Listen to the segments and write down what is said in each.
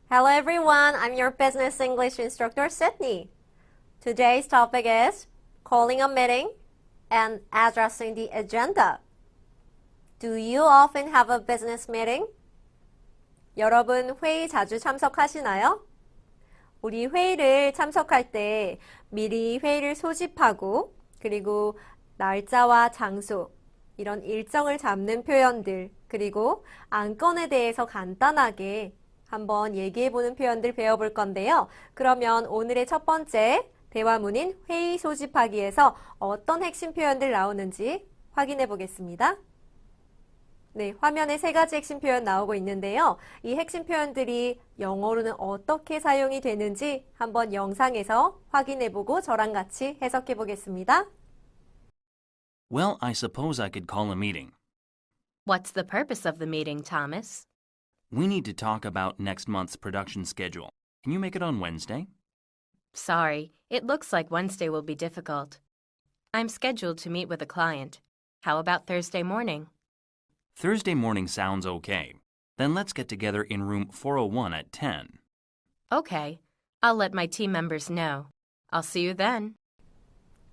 Hello everyone, I'm your business English instructor Sydney. Today's topic is calling a meeting and addressing the agenda. Do you often have a business meeting? 여러분 회의 자주 참석하시나요? 우리 회의를 참석할 때 미리 회의를 소집하고 그리고 날짜와 장소, 이런 일정을 잡는 표현들, 그리고 안건에 대해서 간단하게 한번 얘기해보는 표현들 배워볼 건데요. 그러면 오늘의 첫 번째 대화문인 회의 소집하기에서 어떤 핵심 표현들 나오는지 확인해 보겠습니다. 네, 화면에 세 가지 핵심 표현 나오고 있는데요. 이 핵심 표현들이 영어로는 어떻게 사용이 되는지 한번 영상에서 확인해보고 저랑 같이 해석해 보겠습니다. Well, I suppose I could call a meeting. What's the purpose of the meeting, Thomas? We need to talk about next month's production schedule. Can you make it on Wednesday? Sorry, it looks like Wednesday will be difficult. I'm scheduled to meet with a client. How about Thursday morning? Thursday morning sounds okay. Then let's get together in room 401 at 10. Okay, I'll let my team members know. I'll see you then.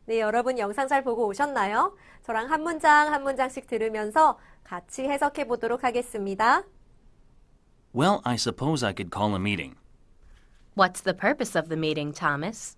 네, 여러분 영상 잘 보고 오셨나요? 저랑 한 문장 한 문장씩 들으면서 같이 해석해 보도록 하겠습니다. Well, I suppose I could call a meeting. What's the purpose of the meeting, Thomas?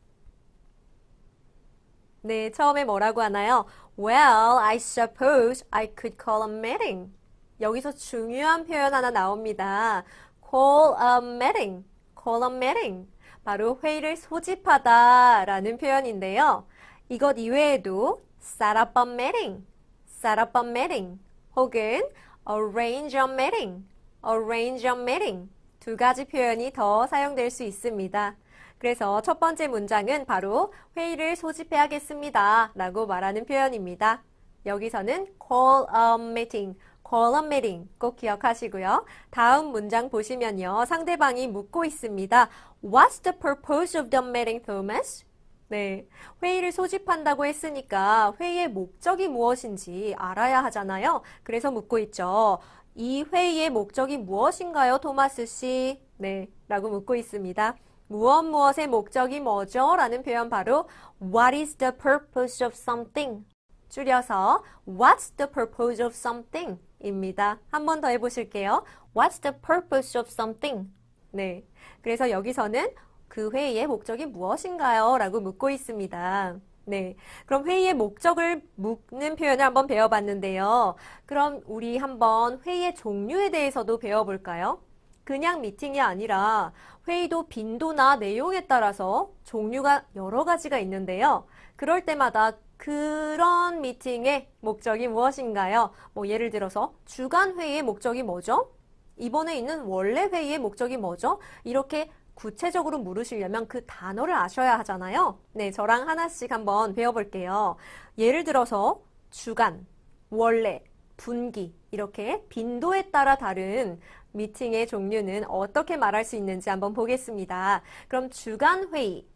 네, 처음에 뭐라고 하나요? Well, I suppose I could call a meeting. 여기서 중요한 표현 하나 나옵니다. Call a meeting. Call a meeting. 바로 회의를 소집하다 라는 표현인데요. 이것 이외에도 set up a meeting, set up a meeting, 혹은 arrange a meeting, arrange a meeting 두 가지 표현이 더 사용될 수 있습니다. 그래서 첫 번째 문장은 바로 회의를 소집해야겠습니다 라고 말하는 표현입니다. 여기서는 call a meeting, call a meeting 꼭 기억하시고요. 다음 문장 보시면요. 상대방이 묻고 있습니다. What's the purpose of the meeting, Thomas? 네, 회의를 소집한다고 했으니까 회의의 목적이 무엇인지 알아야 하잖아요. 그래서 묻고 있죠. 이 회의의 목적이 무엇인가요, 토마스 씨? 네, 라고 묻고 있습니다. 무엇의 목적이 뭐죠? 라는 표현 바로 What is the purpose of something? 줄여서 What's the purpose of something? 입니다. 한 번 더 해보실게요. What's the purpose of something? 네, 그래서 여기서는 그 회의의 목적이 무엇인가요? 라고 묻고 있습니다. 네, 그럼 회의의 목적을 묻는 표현을 한번 배워봤는데요. 그럼 우리 한번 회의의 종류에 대해서도 배워볼까요? 그냥 미팅이 아니라 회의도 빈도나 내용에 따라서 종류가 여러 가지가 있는데요. 그럴 때마다 그런 미팅의 목적이 무엇인가요? 뭐 예를 들어서 주간 회의의 목적이 뭐죠? 이번에 있는 원래 회의의 목적이 뭐죠? 이렇게 구체적으로 물으시려면 그 단어를 아셔야 하잖아요. 네, 저랑 하나씩 한번 배워볼게요. 예를 들어서 주간, 원래, 분기 이렇게 빈도에 따라 다른 미팅의 종류는 어떻게 말할 수 있는지 한번 보겠습니다. 그럼 주간 회의,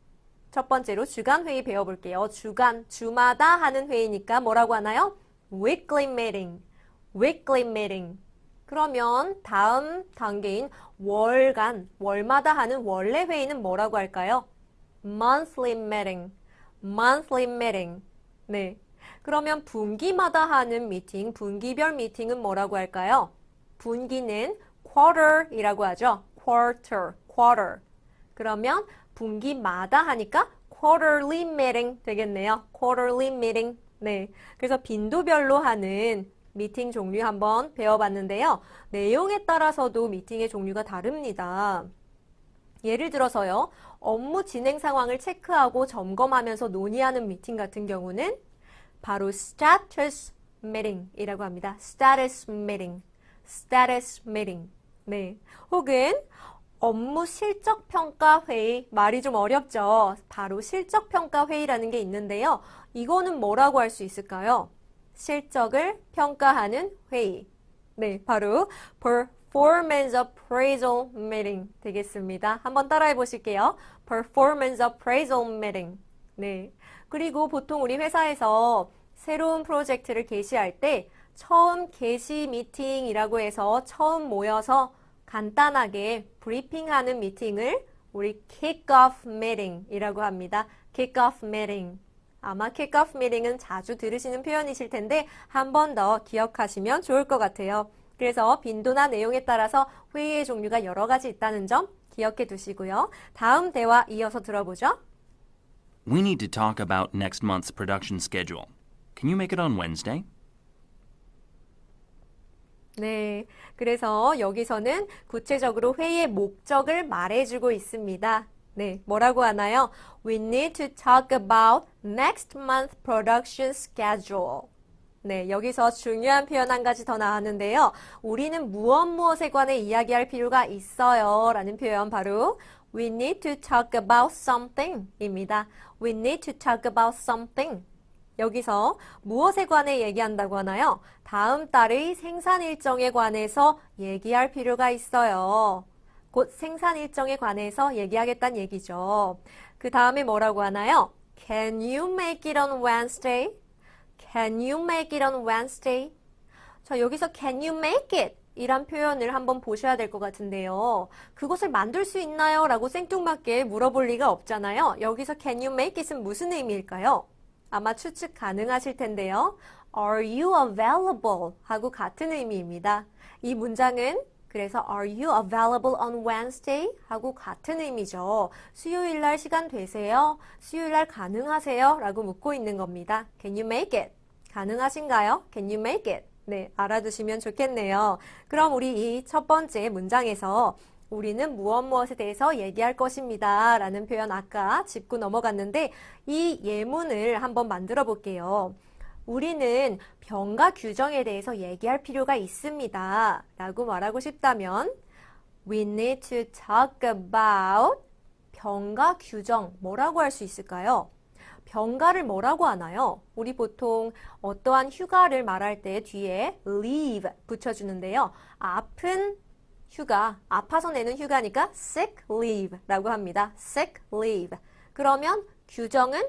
첫 번째로 주간 회의 배워볼게요. 주간, 주마다 하는 회의니까 뭐라고 하나요? Weekly meeting, weekly meeting. 그러면 다음 단계인 월간, 월마다 하는 원래 회의는 뭐라고 할까요? Monthly meeting, monthly meeting. 네. 그러면 분기마다 하는 미팅, 분기별 미팅은 뭐라고 할까요? 분기는 quarter이라고 하죠. quarter, quarter. 그러면 분기마다 하니까 quarterly meeting 되겠네요. quarterly meeting. 네. 그래서 빈도별로 하는 미팅 종류 한번 배워봤는데요. 내용에 따라서도 미팅의 종류가 다릅니다. 예를 들어서요. 업무 진행 상황을 체크하고 점검하면서 논의하는 미팅 같은 경우는 바로 status meeting이라고 합니다. status meeting, status meeting. 네. 혹은 업무 실적 평가 회의, 말이 좀 어렵죠. 바로 실적 평가 회의라는 게 있는데요. 이거는 뭐라고 할 수 있을까요? 실적을 평가하는 회의. 네, 바로 Performance Appraisal Meeting 되겠습니다. 한번 따라해 보실게요. Performance Appraisal Meeting. 네, 그리고 보통 우리 회사에서 새로운 프로젝트를 개시할 때 처음 개시 미팅이라고 해서 처음 모여서 간단하게 브리핑하는 미팅을 우리 kick-off meeting이라고 합니다. kick-off meeting. 아마 kick-off meeting은 자주 들으시는 표현이실 텐데 한 번 더 기억하시면 좋을 것 같아요. 그래서 빈도나 내용에 따라서 회의의 종류가 여러 가지 있다는 점 기억해 두시고요. 다음 대화 이어서 들어보죠. We need to talk about next month's production schedule. Can you make it on Wednesday? 네, 그래서 여기서는 구체적으로 회의의 목적을 말해주고 있습니다. 네, 뭐라고 하나요? We need to talk about next month production schedule. 네, 여기서 중요한 표현 한 가지 더 나왔는데요. 우리는 무엇에 관해 이야기할 필요가 있어요. 라는 표현 바로 We need to talk about something 입니다. We need to talk about something. 여기서 무엇에 관해 얘기한다고 하나요? 다음 달의 생산 일정에 관해서 얘기할 필요가 있어요. 곧 생산 일정에 관해서 얘기하겠다는 얘기죠. 그 다음에 뭐라고 하나요? Can you make it on Wednesday? Can you make it on Wednesday? 자, 여기서 can you make it? 이란 표현을 한번 보셔야 될 것 같은데요. 그것을 만들 수 있나요? 라고 생뚱맞게 물어볼 리가 없잖아요. 여기서 can you make it은 무슨 의미일까요? 아마 추측 가능하실 텐데요. Are you available? 하고 같은 의미입니다. 이 문장은 그래서 Are you available on Wednesday? 하고 같은 의미죠. 수요일 날 시간 되세요? 수요일 날 가능하세요? 라고 묻고 있는 겁니다. Can you make it? 가능하신가요? Can you make it? 네, 알아두시면 좋겠네요. 그럼 우리 이 첫 번째 문장에서 우리는 무엇에 대해서 얘기할 것입니다. 라는 표현 아까 짚고 넘어갔는데 이 예문을 한번 만들어 볼게요. 우리는 병가 규정에 대해서 얘기할 필요가 있습니다. 라고 말하고 싶다면 We need to talk about 병가 규정 뭐라고 할 수 있을까요? 병가를 뭐라고 하나요? 우리 보통 어떠한 휴가를 말할 때 뒤에 leave 붙여주는데요. 아픈 휴가, 아파서 내는 휴가니까 sick leave 라고 합니다. sick leave. 그러면 규정은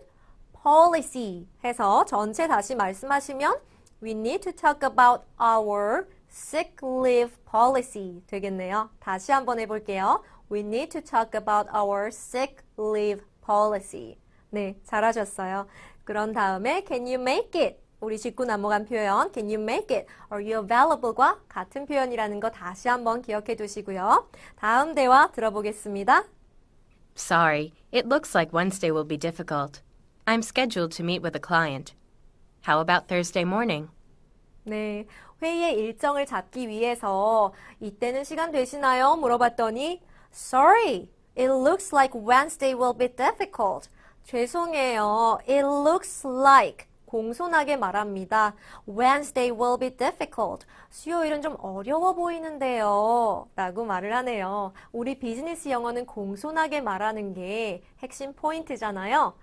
policy 해서 전체 다시 말씀하시면 We need to talk about our sick leave policy 되겠네요. 다시 한번 해볼게요. We need to talk about our sick leave policy. 네, 잘하셨어요. 그런 다음에 Can you make it? 우리 짚고 넘어간 표현 Can you make it? Are you available과 같은 표현이라는 거 다시 한번 기억해 두시고요. 다음 대화 들어보겠습니다. Sorry, it looks like Wednesday will be difficult. I'm scheduled to meet with a client. How about Thursday morning? 네, 회의의 일정을 잡기 위해서 이때는 시간 되시나요? 물어봤더니 Sorry, it looks like Wednesday will be difficult. 죄송해요. It looks like 공손하게 말합니다. Wednesday will be difficult. 수요일은 좀 어려워 보이는데요. 라고 말을 하네요. 우리 비즈니스 영어는 공손하게 말하는 게 핵심 포인트잖아요.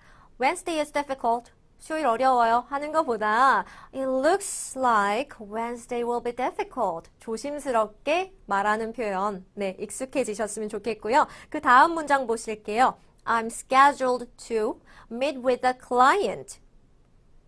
Wednesday is difficult. 수요일 어려워요 하는 것보다 It looks like Wednesday will be difficult. 조심스럽게 말하는 표현. 네, 익숙해지셨으면 좋겠고요. 그 다음 문장 보실게요. I'm scheduled to meet with a client.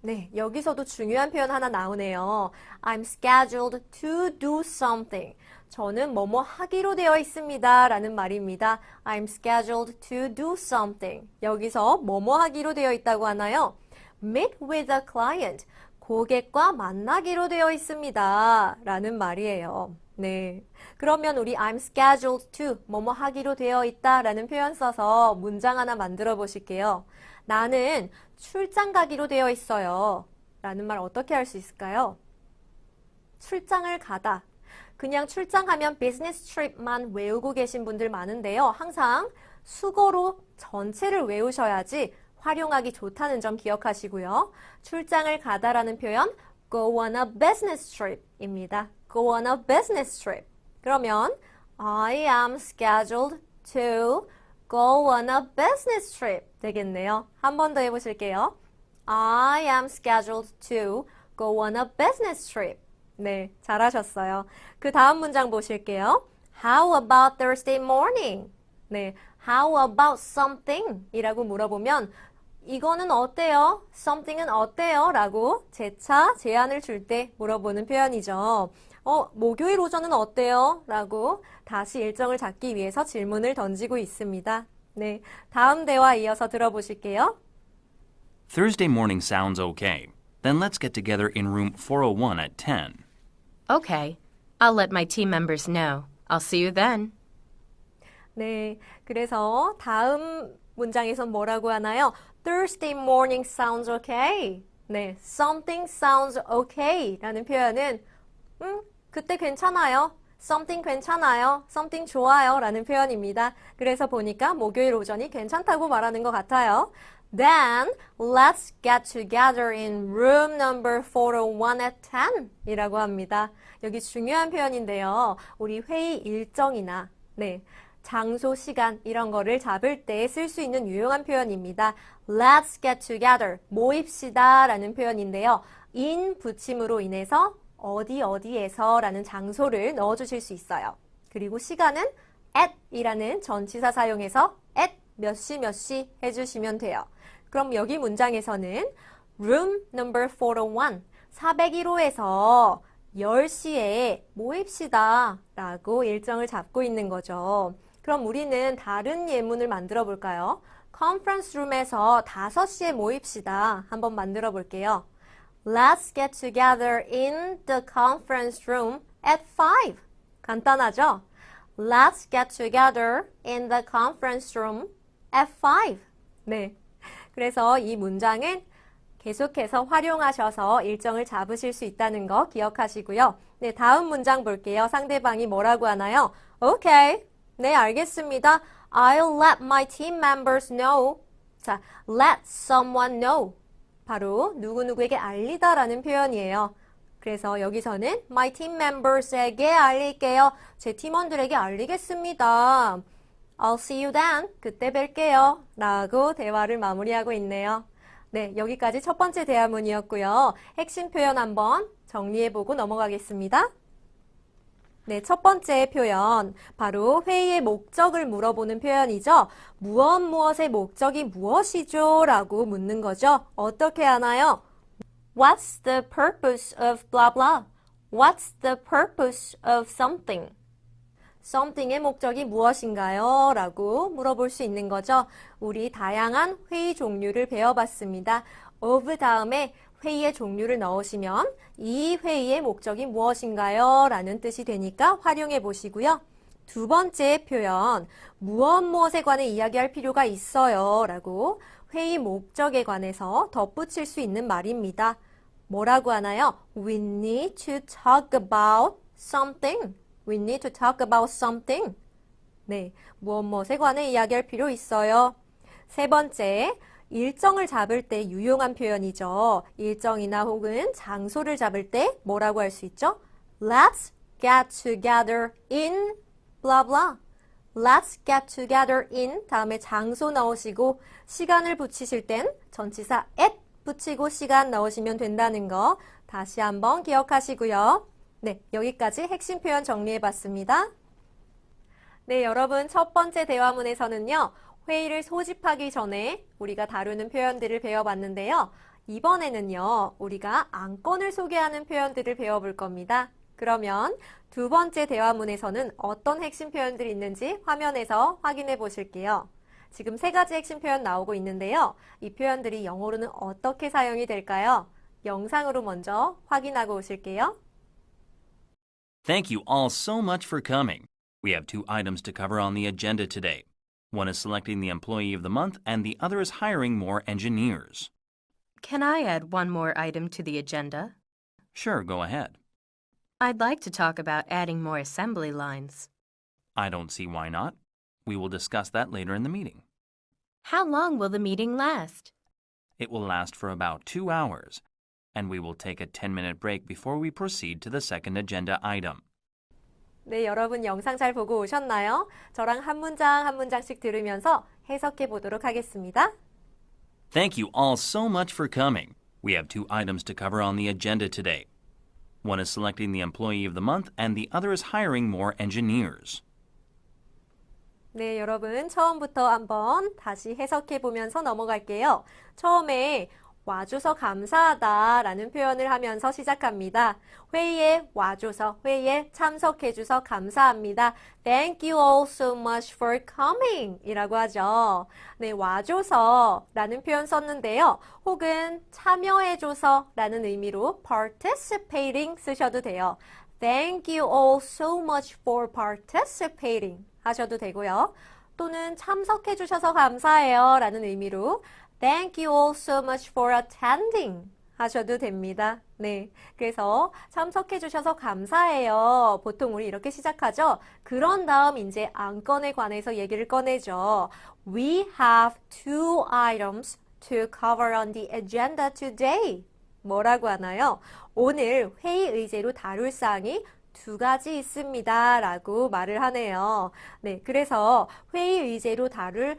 네, 여기서도 중요한 표현 하나 나오네요. I'm scheduled to do something. 저는 뭐뭐 하기로 되어 있습니다. 라는 말입니다. I'm scheduled to do something. 여기서 뭐뭐 하기로 되어 있다고 하나요? Meet with a client. 고객과 만나기로 되어 있습니다. 라는 말이에요. 네. 그러면 우리 I'm scheduled to 뭐뭐 하기로 되어 있다 라는 표현 써서 문장 하나 만들어 보실게요. 나는 출장 가기로 되어 있어요. 라는 말 어떻게 할 수 있을까요? 출장을 가다. 그냥 출장하면 비즈니스 트립만 외우고 계신 분들 많은데요. 항상 수거로 전체를 외우셔야지 활용하기 좋다는 점 기억하시고요. 출장을 가다라는 표현 go on a business trip입니다. go on a business trip. 그러면 I am scheduled to go on a business trip 되겠네요. 한 번 더 해보실게요. I am scheduled to go on a business trip. 네, 잘하셨어요. 그 다음 문장 보실게요. How about Thursday morning? 네, how about something? 이라고 물어보면 이거는 어때요? something은 어때요? 라고 재차 제안을 줄 때 물어보는 표현이죠. 목요일 오전은 어때요? 라고 다시 일정을 잡기 위해서 질문을 던지고 있습니다. 네, 다음 대화 이어서 들어보실게요. Thursday morning sounds okay. Then let's get together in room 401 at 10. Okay. I'll let my team members know. I'll see you then. 네, 그래서 다음 문장에선 뭐라고 하나요? Thursday morning sounds okay. 네, something sounds okay 라는 표현은 그때 괜찮아요. something 괜찮아요. something 좋아요 라는 표현입니다. 그래서 보니까 목요일 오전이 괜찮다고 말하는 것 같아요. Then let's get together in room number 401 at 10 이라고 합니다. 여기 중요한 표현인데요. 우리 회의 일정이나 장소, 시간 이런 거를 잡을 때 쓸 수 있는 유용한 표현입니다. Let's get together, 모입시다 라는 표현인데요. in 붙임으로 인해서 어디에서 라는 장소를 넣어주실 수 있어요. 그리고 시간은 at 이라는 전치사 사용해서 at 몇 시 해주시면 돼요. 그럼 여기 문장에서는 room number 401, 401호에서 10시에 모입시다 라고 일정을 잡고 있는 거죠. 그럼 우리는 다른 예문을 만들어 볼까요? 컨퍼런스 룸에서 5시에 모입시다. 한번 만들어 볼게요. Let's get together in the conference room at 5. 간단하죠? Let's get together in the conference room at 5. 네. 그래서 이 문장은 계속해서 활용하셔서 일정을 잡으실 수 있다는 거 기억하시고요. 네, 다음 문장 볼게요. 상대방이 뭐라고 하나요? Okay. 네, 알겠습니다. I'll let my team members know. 자, let someone know. 바로 누구누구에게 알리다라는 표현이에요. 그래서 여기서는 my team members에게 알릴게요. 제 팀원들에게 알리겠습니다. I'll see you then. 그때 뵐게요. 라고 대화를 마무리하고 있네요. 네, 여기까지 첫 번째 대화문이었고요. 핵심 표현 한번 정리해보고 넘어가겠습니다. 네, 첫 번째 표현, 바로 회의의 목적을 물어보는 표현이죠. 무엇의 목적이 무엇이죠? 라고 묻는 거죠. 어떻게 하나요? What's the purpose of blah blah? What's the purpose of something? something의 목적이 무엇인가요? 라고 물어볼 수 있는 거죠. 우리 다양한 회의 종류를 배워봤습니다. of 다음에 회의의 종류를 넣으시면 이 회의의 목적이 무엇인가요? 라는 뜻이 되니까 활용해 보시고요. 두 번째 표현, 무엇에 관해 이야기할 필요가 있어요. 라고 회의 목적에 관해서 덧붙일 수 있는 말입니다. 뭐라고 하나요? We need to talk about something. We need to talk about something. 네, 무엇에 관해 이야기할 필요 있어요. 세 번째, 일정을 잡을 때 유용한 표현이죠. 일정이나 혹은 장소를 잡을 때 뭐라고 할 수 있죠? Let's get together in blah blah. Let's get together in 다음에 장소 넣으시고 시간을 붙이실 땐 전치사 at 붙이고 시간 넣으시면 된다는 거 다시 한번 기억하시고요. 네, 여기까지 핵심 표현 정리해봤습니다. 네, 여러분 첫 번째 대화문에서는요. 회의를 소집하기 전에 우리가 다루는 표현들을 배워봤는데요. 이번에는요. 우리가 안건을 소개하는 표현들을 배워볼 겁니다. 그러면 두 번째 대화문에서는 어떤 핵심 표현들이 있는지 화면에서 확인해 보실게요. 지금 세 가지 핵심 표현 나오고 있는데요. 이 표현들이 영어로는 어떻게 사용이 될까요? 영상으로 먼저 확인하고 오실게요. Thank you all so much for coming. We have two items to cover on the agenda today. One is selecting the employee of the month, and the other is hiring more engineers. Can I add one more item to the agenda? Sure, go ahead. I'd like to talk about adding more assembly lines. I don't see why not. We will discuss that later in the meeting. How long will the meeting last? It will last for about 2 hours, and we will take a 10-minute break before we proceed to the second agenda item. 네, 여러분 영상 잘 보고 오셨나요? 저랑 한 문장 한 문장씩 들으면서 해석해 보도록 하겠습니다. Thank you all so much for coming. We have two items to cover on the agenda today. One is selecting the employee of the month, and the other is hiring more engineers. 네, 여러분 처음부터 한번 다시 해석해 보면서 넘어갈게요. 처음에 와줘서 감사하다 라는 표현을 하면서 시작합니다. 회의에 와줘서, 회의에 참석해줘서 감사합니다. Thank you all so much for coming 이라고 하죠. 네, 와줘서 라는 표현 썼는데요. 혹은 참여해줘서 라는 의미로 participating 쓰셔도 돼요. Thank you all so much for participating 하셔도 되고요. 또는 참석해주셔서 감사해요 라는 의미로 Thank you all so much for attending 하셔도 됩니다. 네, 그래서 참석해주셔서 감사해요. 보통 우리 이렇게 시작하죠. 그런 다음 이제 안건에 관해서 얘기를 꺼내죠. We have two items to cover on the agenda today. 뭐라고 하나요? 오늘 회의 의제로 다룰 사항이 두 가지 있습니다. 라고 말을 하네요. 네, 그래서 회의 의제로 다룰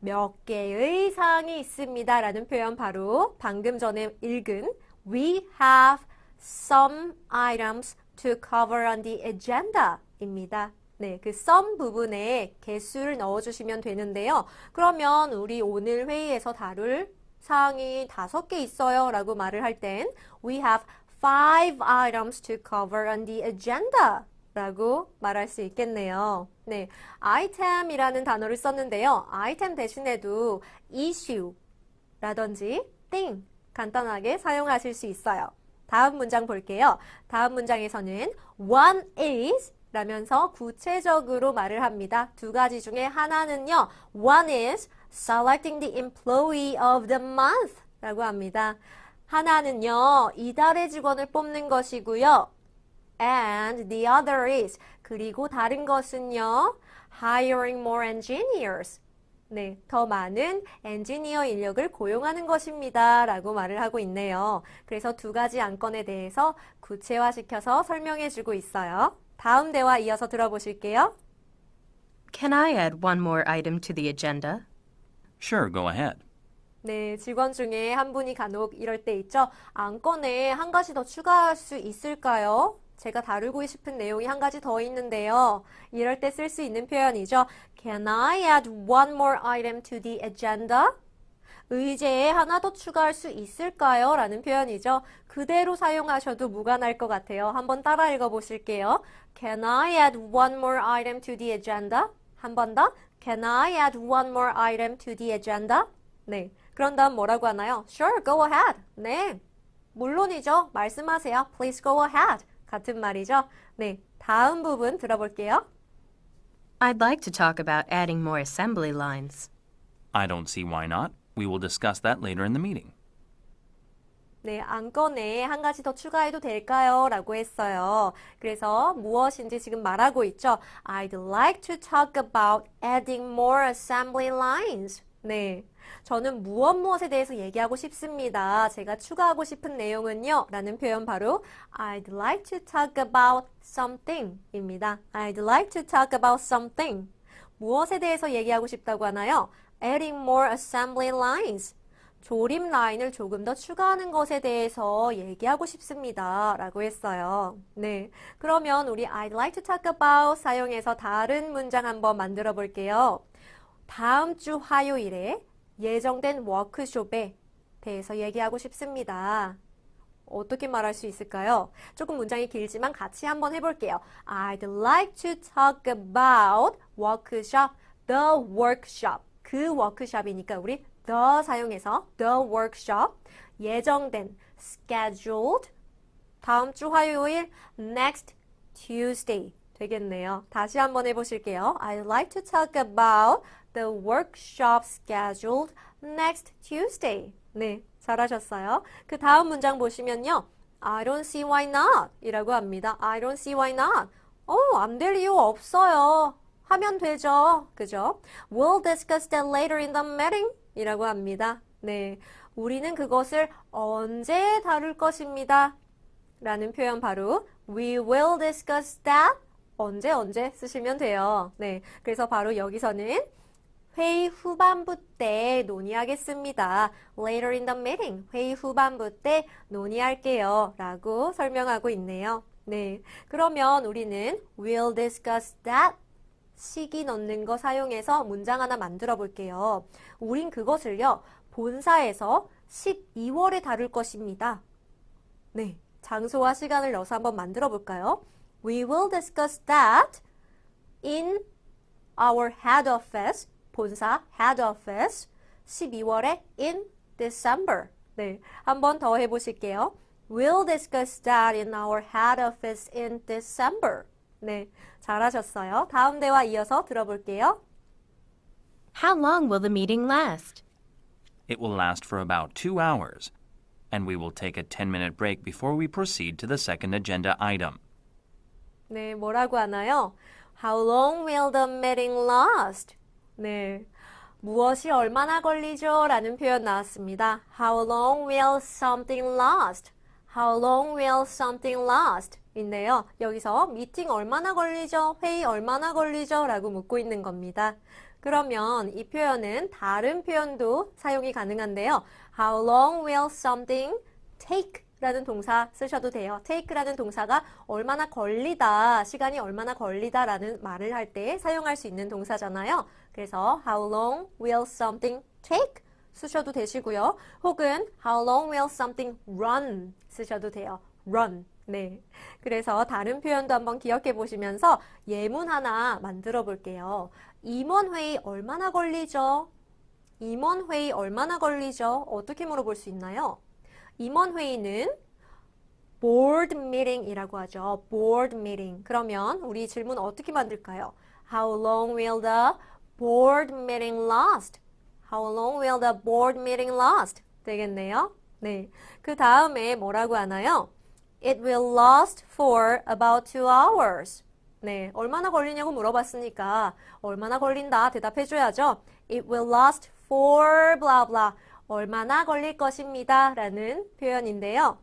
몇 개의 사항이 있습니다. 라는 표현 바로 방금 전에 읽은 We have some items to cover on the agenda 입니다. 네, 그 some 부분에 개수를 넣어주시면 되는데요. 그러면 우리 오늘 회의에서 다룰 사항이 5개 있어요. 라고 말을 할 땐 We have 5 items to cover on the agenda. 라고 말할 수 있겠네요. 네, item이라는 단어를 썼는데요. item 대신에도 issue 라든지 thing 간단하게 사용하실 수 있어요. 다음 문장 볼게요. 다음 문장에서는 one is 라면서 구체적으로 말을 합니다. 두 가지 중에 하나는요. One is selecting the employee of the month 라고 합니다. 하나는요. 이달의 직원을 뽑는 것이고요. And the other is 그리고 다른 것은요. Hiring more engineers. 네, 더 많은 엔지니어 인력을 고용하는 것입니다. 라고 말을 하고 있네요. 그래서 두 가지 안건에 대해서 구체화시켜서 설명해 주고 있어요. 다음 대화 이어서 들어보실게요. Can I add one more item to the agenda? Sure, go ahead. 네, 직원 중에 한 분이 간혹 이럴 때 있죠. 안건에 한 가지 더 추가할 수 있을까요? 제가 다루고 싶은 내용이 한 가지 더 있는데요. 이럴 때 쓸 수 있는 표현이죠. Can I add one more item to the agenda? 의제에 하나 더 추가할 수 있을까요? 라는 표현이죠. 그대로 사용하셔도 무관할 것 같아요. 한번 따라 읽어보실게요. Can I add one more item to the agenda? 한 번 더. Can I add one more item to the agenda? 네, 그런 다음 뭐라고 하나요? Sure, go ahead. 네, 물론이죠. 말씀하세요. Please go ahead. 같은 말이죠. 네, 다음 부분 들어볼게요. I'd like to talk about adding more assembly lines. I don't see why not. We will discuss that later in the meeting. 네, 안건에 한 가지 더 추가해도 될까요? 라고 했어요. 그래서 무엇인지 지금 말하고 있죠. I'd like to talk about adding more assembly lines. 네, 저는 무엇에 대해서 얘기하고 싶습니다. 제가 추가하고 싶은 내용은요. 라는 표현 바로 I'd like to talk about something 입니다. I'd like to talk about something. 무엇에 대해서 얘기하고 싶다고 하나요? Adding more assembly lines. 조립 라인을 조금 더 추가하는 것에 대해서 얘기하고 싶습니다. 라고 했어요. 네, 그러면 우리 I'd like to talk about 사용해서 다른 문장 한번 만들어 볼게요. 다음 주 화요일에 예정된 워크숍에 대해서 얘기하고 싶습니다. 어떻게 말할 수 있을까요? 조금 문장이 길지만 같이 한번 해볼게요. I'd like to talk about workshop, the workshop. 그 워크숍이니까 우리 the 사용해서 the workshop, 예정된, scheduled, 다음 주 화요일, next Tuesday 되겠네요. 다시 한번 해보실게요. I'd like to talk about the workshop scheduled next Tuesday. 네, 잘하셨어요. 그 다음 문장 보시면요. I don't see why not 이라고 합니다. I don't see why not. 안 될 이유 없어요. 하면 되죠. 그죠? We'll discuss that later in the meeting 이라고 합니다. 네, 우리는 그것을 언제 다룰 것입니다. 라는 표현 바로 We will discuss that 언제 쓰시면 돼요. 네, 그래서 바로 여기서는 회의 후반부 때 논의하겠습니다. Later in the meeting. 회의 후반부 때 논의할게요. 라고 설명하고 있네요. 네, 그러면 우리는 We'll discuss that 시기 넣는 거 사용해서 문장 하나 만들어 볼게요. 우린 그것을요. 본사에서 12월에 다룰 것입니다. 네, 장소와 시간을 넣어서 한번 만들어 볼까요? We will discuss that in our head office, 본사 head office, 12월에 in December. 네, 한번 더 해보실게요. We'll discuss that in our head office in December. 네, 잘하셨어요. 다음 대화 이어서 들어볼게요. How long will the meeting last? It will last for about 2 hours, and we will take a 10-minute break before we proceed to the second agenda item. 네, 뭐라고 하나요? How long will the meeting last? 네, 무엇이 얼마나 걸리죠? 라는 표현 나왔습니다. How long will something last? How long will something last? 인데요. 여기서 미팅 얼마나 걸리죠? 회의 얼마나 걸리죠? 라고 묻고 있는 겁니다. 그러면 이 표현은 다른 표현도 사용이 가능한데요. How long will something take? 라는 동사 쓰셔도 돼요. take라는 동사가 얼마나 걸리다, 시간이 얼마나 걸리다 라는 말을 할 때 사용할 수 있는 동사잖아요. 그래서 how long will something take? 쓰셔도 되시고요. 혹은 how long will something run? 쓰셔도 돼요. run. 네. 그래서 다른 표현도 한번 기억해 보시면서 예문 하나 만들어 볼게요. 임원회의 얼마나 걸리죠? 임원회의 얼마나 걸리죠? 어떻게 물어볼 수 있나요? 임원회의는 board meeting이라고 하죠. board meeting. 그러면 우리 질문 어떻게 만들까요? How long will the board meeting last? How long will the board meeting last? 되겠네요. 네. 그 다음에 뭐라고 하나요? It will last for about 2 hours. 네. 얼마나 걸리냐고 물어봤으니까 얼마나 걸린다 대답해줘야죠. It will last for blah blah. 얼마나 걸릴 것입니다. 라는 표현인데요.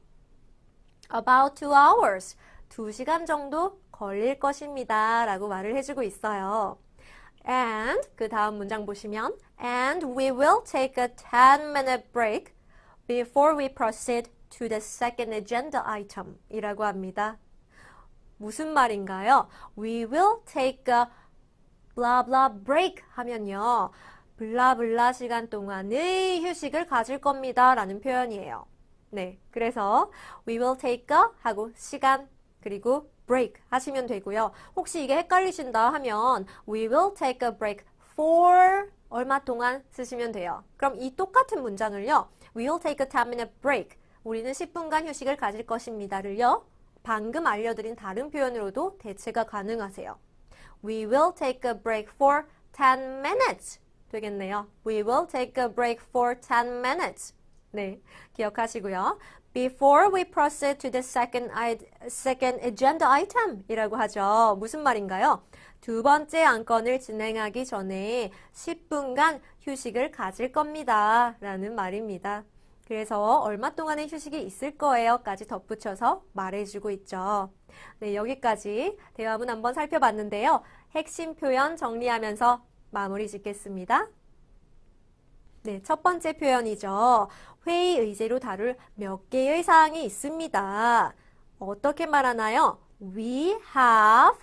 About 2 hours. 2시간 정도 걸릴 것입니다. 라고 말을 해주고 있어요. And 그 다음 문장 보시면 And we will take a 10-minute break before we proceed to the second agenda item 이라고 합니다. 무슨 말인가요? We will take a blah blah break 하면요. 블라블라 시간 동안의 휴식을 가질 겁니다. 라는 표현이에요. 네, 그래서 we will take a 하고 시간 그리고 break 하시면 되고요. 혹시 이게 헷갈리신다 하면 we will take a break for 얼마 동안 쓰시면 돼요. 그럼 이 똑같은 문장을요. We will take a 10-minute break. 우리는 10분간 휴식을 가질 것입니다를요. 방금 알려드린 다른 표현으로도 대체가 가능하세요. We will take a break for 10 minutes. 되겠네요. We will take a break for 10 minutes. 네, 기억하시고요. Before we proceed to the second agenda item 이라고 하죠. 무슨 말인가요? 두 번째 안건을 진행하기 전에 10분간 휴식을 가질 겁니다. 라는 말입니다. 그래서 얼마 동안의 휴식이 있을 거예요. 까지 덧붙여서 말해주고 있죠. 네, 여기까지 대화문 한번 살펴봤는데요. 핵심 표현 정리하면서 마무리 짓겠습니다. 네, 첫 번째 표현이죠. 회의 의제로 다룰 몇 개의 사항이 있습니다. 어떻게 말하나요? We have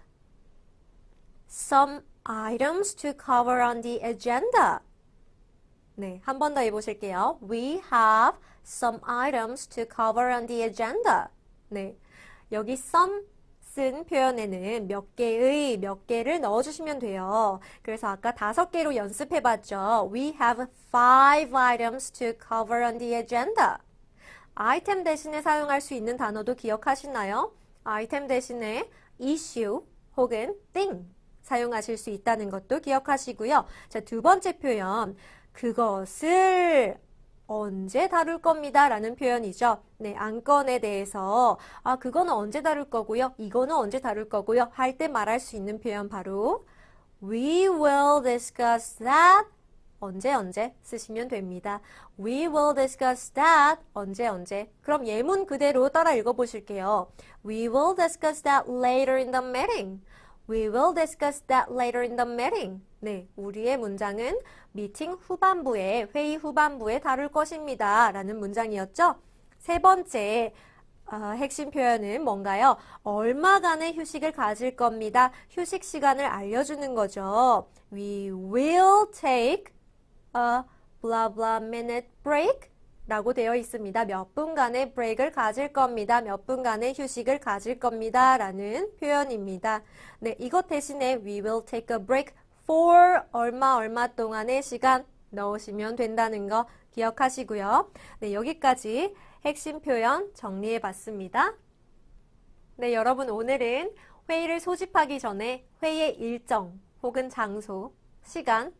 some items to cover on the agenda. 네, 한 번 더 해보실게요. We have some items to cover on the agenda. 네, 여기 some 쓴 표현에는 몇 개를 넣어주시면 돼요. 그래서 아까 5개로 연습해봤죠. We have 5 items to cover on the agenda. 아이템 대신에 사용할 수 있는 단어도 기억하시나요? 아이템 대신에 issue 혹은 thing 사용하실 수 있다는 것도 기억하시고요. 자, 두 번째 표현. 그것을 언제 다룰 겁니다. 라는 표현이죠. 네, 안건에 대해서 그거는 언제 다룰 거고요. 이거는 언제 다룰 거고요. 할 때 말할 수 있는 표현 바로 We will discuss that 언제 쓰시면 됩니다. We will discuss that 언제. 그럼 예문 그대로 따라 읽어보실게요. We will discuss that later in the meeting. We will discuss that later in the meeting. 네, 우리의 문장은 미팅 후반부에, 회의 후반부에 다룰 것입니다. 라는 문장이었죠. 세 번째 핵심 표현은 뭔가요? 얼마간의 휴식을 가질 겁니다. 휴식 시간을 알려주는 거죠. We will take a blah blah minute break 라고 되어 있습니다. 몇 분간의 브레이크를 가질 겁니다. 몇 분간의 휴식을 가질 겁니다. 라는 표현입니다. 네, 이것 대신에 we will take a break for 얼마 동안의 시간 넣으시면 된다는 거 기억하시고요. 네, 여기까지 핵심 표현 정리해 봤습니다. 네, 여러분 오늘은 회의를 소집하기 전에 회의의 일정 혹은 장소, 시간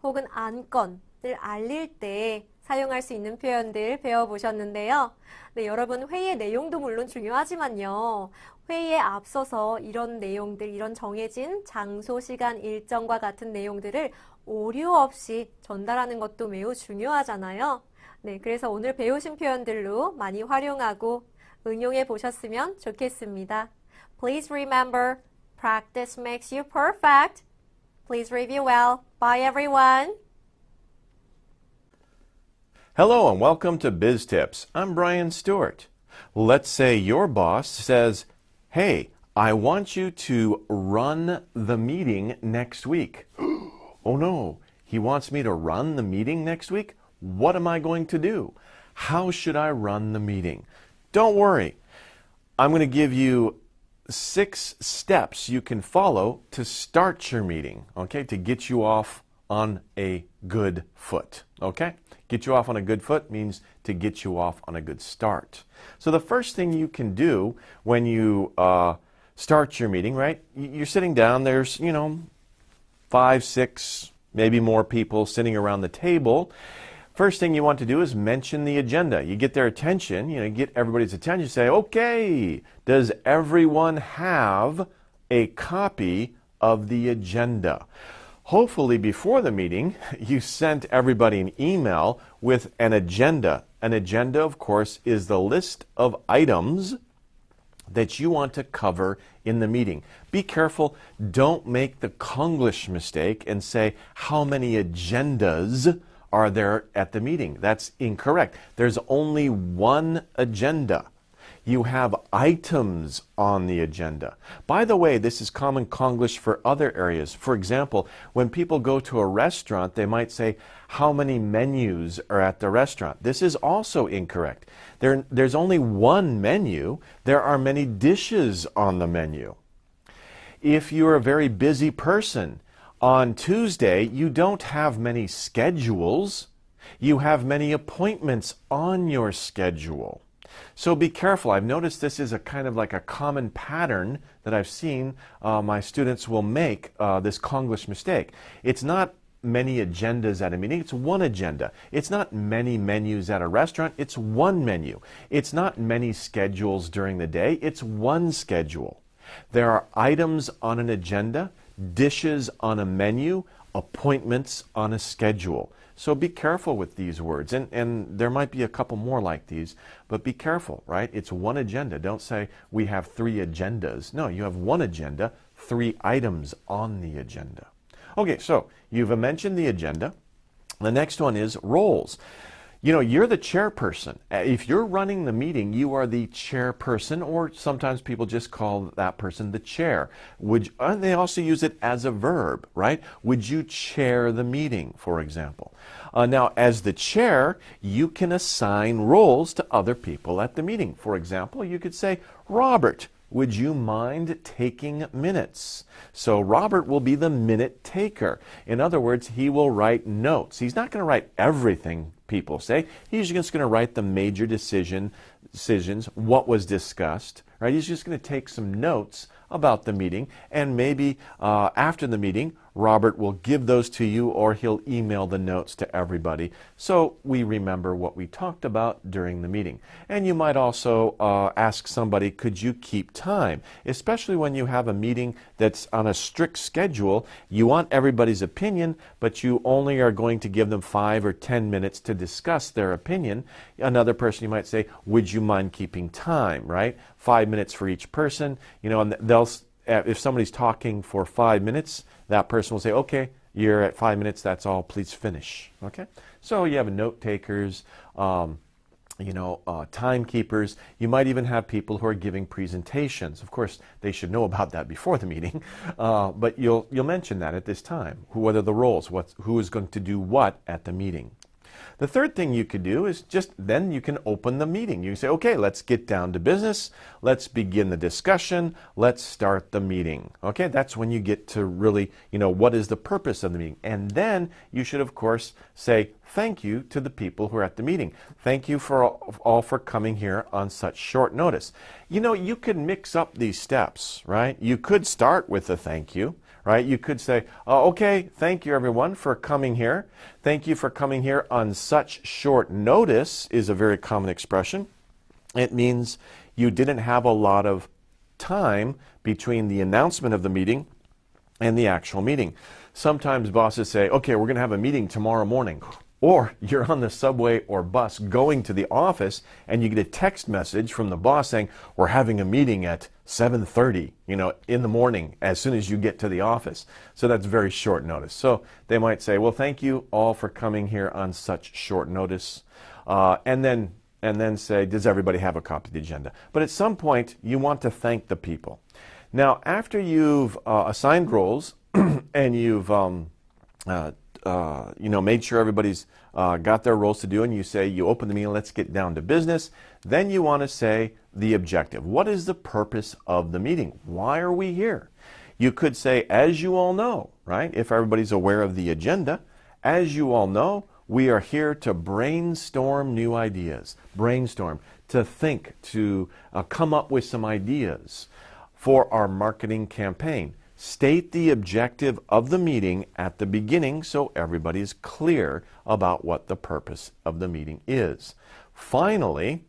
혹은 안건을 알릴 때 사용할 수 있는 표현들 배워보셨는데요. 네, 여러분 회의의 내용도 물론 중요하지만요. 회의에 앞서서 이런 내용들, 이런 정해진 장소, 시간, 일정과 같은 내용들을 오류 없이 전달하는 것도 매우 중요하잖아요. 네, 그래서 오늘 배우신 표현들로 많이 활용하고 응용해 보셨으면 좋겠습니다. Please remember, practice makes you perfect. Please review well. Bye everyone. Hello and welcome to Biz Tips. I'm Brian Stewart. Let's say your boss says, "Hey, I want you to run the meeting next week." Oh no, he wants me to run the meeting next week? What am I going to do? How should I run the meeting? Don't worry. I'm going to give you 6 steps you can follow to start your meeting, okay? To get you off on a good foot, okay? Get you off on a good foot means to get you off on a good start. So the first thing you can do when you start your meeting, right? You're sitting down, there's, 5, 6, maybe more people sitting around the table. First thing you want to do is mention the agenda. You get their attention, you get everybody's attention, say, okay, does everyone have a copy of the agenda? Hopefully before the meeting, you sent everybody an email with an agenda. An agenda, of course, is the list of items that you want to cover in the meeting. Be careful, don't make the Konglish mistake and say, how many agendas are there at the meeting? That's incorrect. There's only one agenda. You have items on the agenda. By the way, this is common Konglish for other areas. For example, when people go to a restaurant, they might say, how many menus are at the restaurant? This is also incorrect. There's only one menu. There are many dishes on the menu. If you're a very busy person, on Tuesday, you don't have many schedules. You have many appointments on your schedule. So be careful. I've noticed this is a kind of like a common pattern that I've seen my students will make this Konglish mistake. It's not many agendas at a meeting, it's one agenda. It's not many menus at a restaurant, it's one menu. It's not many schedules during the day, it's one schedule. There are items on an agenda, dishes on a menu, appointments on a schedule. So be careful with these words. And there might be a couple more like these, but be careful, right? It's one agenda. Don't say we have 3 agendas. No, you have one agenda, 3 items on the agenda. Okay, so you've mentioned the agenda. The next one is roles. You're the chairperson. If you're running the meeting, you are the chairperson, or sometimes people just call that person the chair. And they also use it as a verb, right? Would you chair the meeting, for example? Now, as the chair, you can assign roles to other people at the meeting. For example, you could say, Robert, would you mind taking minutes? So Robert will be the minute taker. In other words, he will write notes. He's not going to write everything people say. He's just going to write the major decisions, what was discussed, right? He's just going to take some notes about the meeting, and maybe after the meeting, Robert will give those to you, or he'll email the notes to everybody so we remember what we talked about during the meeting. And you might also ask somebody, could you keep time? Especially when you have a meeting that's on a strict schedule, you want everybody's opinion, but you only are going to give them 5 or 10 minutes to discuss their opinion. Another person, you might say, would you mind keeping time, right? 5 minutes for each person, and if somebody's talking for 5 minutes, that person will say, okay, you're at 5 minutes, that's all, please finish. Okay? So you have note takers, timekeepers. You might even have people who are giving presentations. Of course, they should know about that before the meeting, but you'll mention that at this time. What are the roles? Who is going to do what at the meeting? The third thing you could do is just then you can open the meeting. You can say, okay, let's get down to business. Let's begin the discussion. Let's start the meeting. Okay, that's when you get to really, what is the purpose of the meeting? And then you should, of course, say thank you to the people who are at the meeting. Thank you for all for coming here on such short notice. You could mix up these steps, right? You could start with a thank you. Right? You could say, okay, thank you everyone for coming here. Thank you for coming here on such short notice is a very common expression. It means you didn't have a lot of time between the announcement of the meeting and the actual meeting. Sometimes bosses say, okay, we're going to have a meeting tomorrow morning. Or you're on the subway or bus going to the office and you get a text message from the boss saying, we're having a meeting at 7:30, in the morning as soon as you get to the office. So that's very short notice. So they might say, well, thank you all for coming here on such short notice. And then say, does everybody have a copy of the agenda? But at some point, you want to thank the people. Now, after you've assigned roles and you've made sure everybody's got their roles to do, and you open the meeting, let's get down to business. Then you want to say the objective. What is the purpose of the meeting? Why are we here? You could say, as you all know, right? If everybody's aware of the agenda, as you all know, we are here to brainstorm new ideas. Brainstorm, to think, to come up with some ideas for our marketing campaign. State the objective of the meeting at the beginning so everybody is clear about what the purpose of the meeting is. Finally,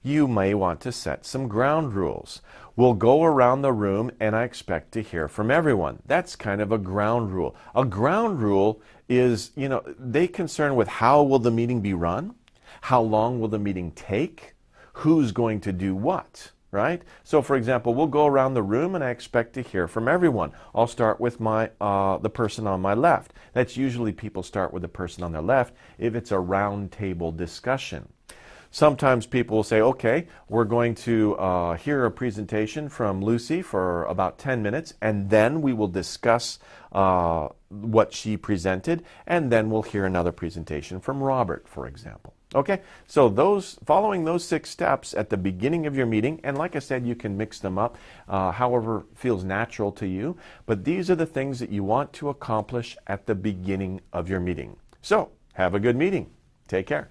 you may want to set some ground rules. We'll go around the room and I expect to hear from everyone. That's kind of a ground rule. A ground rule is, they concern with how will the meeting be run? How long will the meeting take? Who's going to do what? Right? So, for example, we'll go around the room and I expect to hear from everyone. I'll start with the person on my left. That's usually people start with the person on their left if it's a round table discussion. Sometimes people will say, okay, we're going to hear a presentation from Lucy for about 10 minutes, and then we will discuss what she presented, and then we'll hear another presentation from Robert, for example. Okay, so following those 6 steps at the beginning of your meeting, and like I said, you can mix them up however feels natural to you, but these are the things that you want to accomplish at the beginning of your meeting. So, have a good meeting. Take care.